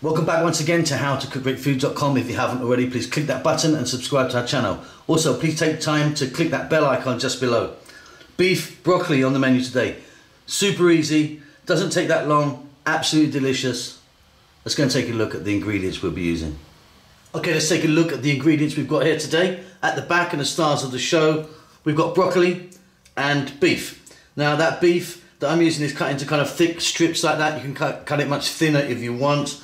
Welcome back once again to howtocookgreatfoods.com. If you haven't already, please click that button and subscribe to our channel. Also, please take time to click that bell icon just below. Beef broccoli on the menu today. Super easy, doesn't take that long, absolutely delicious. Let's go and take a look at the ingredients we'll be using. Okay, let's take a look at the ingredients we've got here today. At the back and the stars of the show, we've got broccoli and beef. Now that beef that I'm using is cut into kind of thick strips like that. You can cut it much thinner if you want.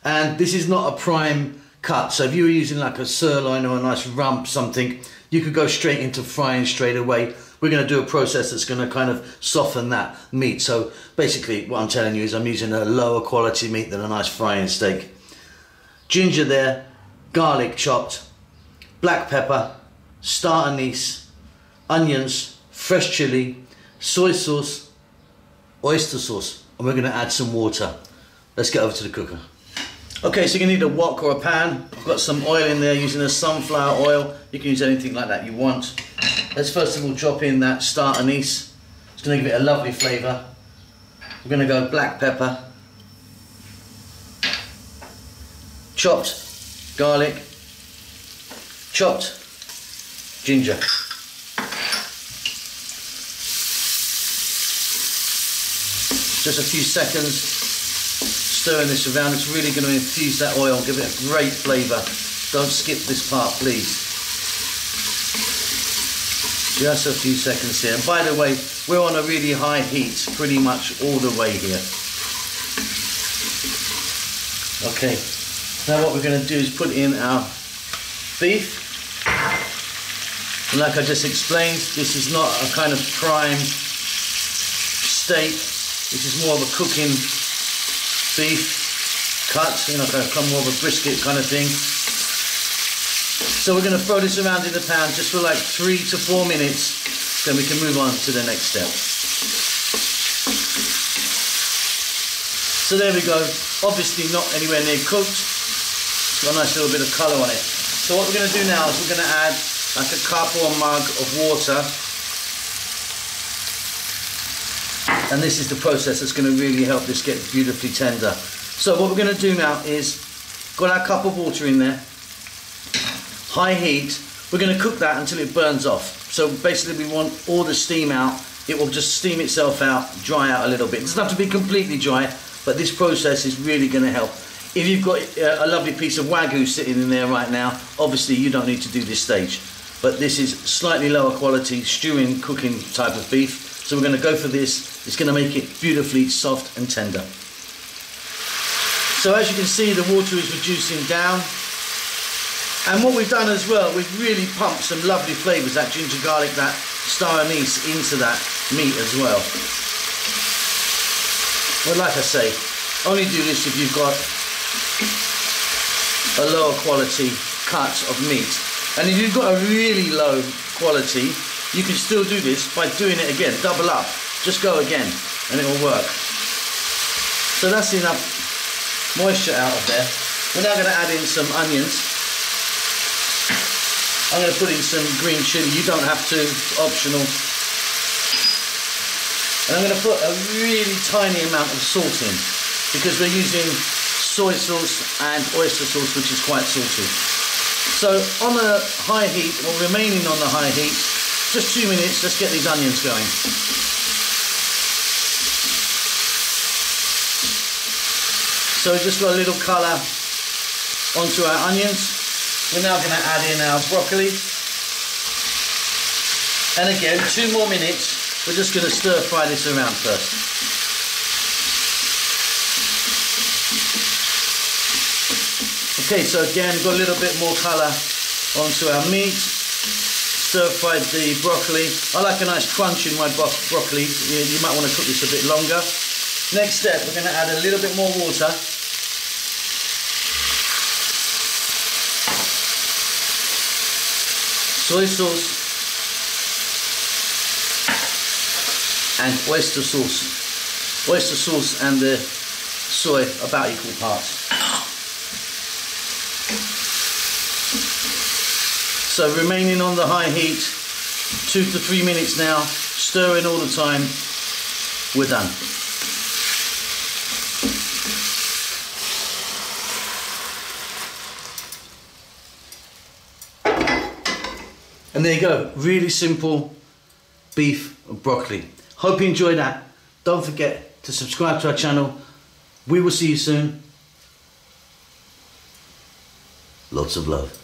And this is not a prime cut, so if you were using like a sirloin or a nice rump something, you could go straight into frying straight away. We're going to do a process that's going to kind of soften that meat. So basically what I'm telling you is I'm using a lower quality meat than a nice frying steak. Ginger there, garlic chopped, black pepper, star anise, onions, fresh chili, soy sauce, oyster sauce, and we're going to add some water. Let's get over to the cooker. Okay, so you're going to need a wok or a pan. I've got some oil in there using a sunflower oil. You can use anything like that you want. Let's first of all drop in that star anise. It's going to give it a lovely flavour. We're going to go black pepper, chopped garlic, chopped ginger. Just a few seconds stirring this around. It's really going to infuse that oil, give it a great flavour. Don't skip this part, please. Just a few seconds here. And by the way, we're on a really high heat pretty much all the way here. Okay, now what we're going to do is put in our beef. And like I just explained, this is not a kind of prime steak. This is more of a cooking beef cut, you know, kind of more of a brisket kind of thing. So we're going to throw this around in the pan just for like 3 to 4 minutes, then we can move on to the next step. So there we go, obviously not anywhere near cooked. It's got a nice little bit of colour on it. So what we're going to do now is we're going to add like a cup or a mug of water. And this is the process that's going to really help this get beautifully tender. So what we're going to do now is, got our cup of water in there, high heat, we're going to cook that until it burns off. So basically we want all the steam out, it will just steam itself out, dry out a little bit. It doesn't have to be completely dry, but this process is really going to help. If you've got a lovely piece of Wagyu sitting in there right now, obviously you don't need to do this stage. But this is slightly lower quality stewing, cooking type of beef. So we're going to go for this. It's going to make it beautifully soft and tender. So as you can see, the water is reducing down. And what we've done as well, we've really pumped some lovely flavours, that ginger garlic, that star anise into that meat as well. But like I say, only do this if you've got a lower quality cut of meat. And if you've got a really low quality, you can still do this by doing it again, double up, just go again, and it will work. So that's enough moisture out of there. We're now going to add in some onions. I'm going to put in some green chili, you don't have to, it's optional. And I'm going to put a really tiny amount of salt in, because we're using soy sauce and oyster sauce, which is quite salty. So on a high heat, or remaining on the high heat, just 2 minutes, let's get these onions going. So we've just got a little colour onto our onions. We're now going to add in our broccoli. And again, 2 more minutes, we're just going to stir fry this around first. Okay, so again, got a little bit more colour onto our meat. Stir fried the broccoli. I like a nice crunch in my broccoli. You might want to cook this a bit longer. Next step, we're going to add a little bit more water. Soy sauce and oyster sauce. Oyster sauce and the soy about equal parts. So remaining on the high heat, 2 to 3 minutes now, stirring all the time, we're done. And there you go, really simple beef and broccoli. Hope you enjoyed that. Don't forget to subscribe to our channel. We will see you soon. Lots of love.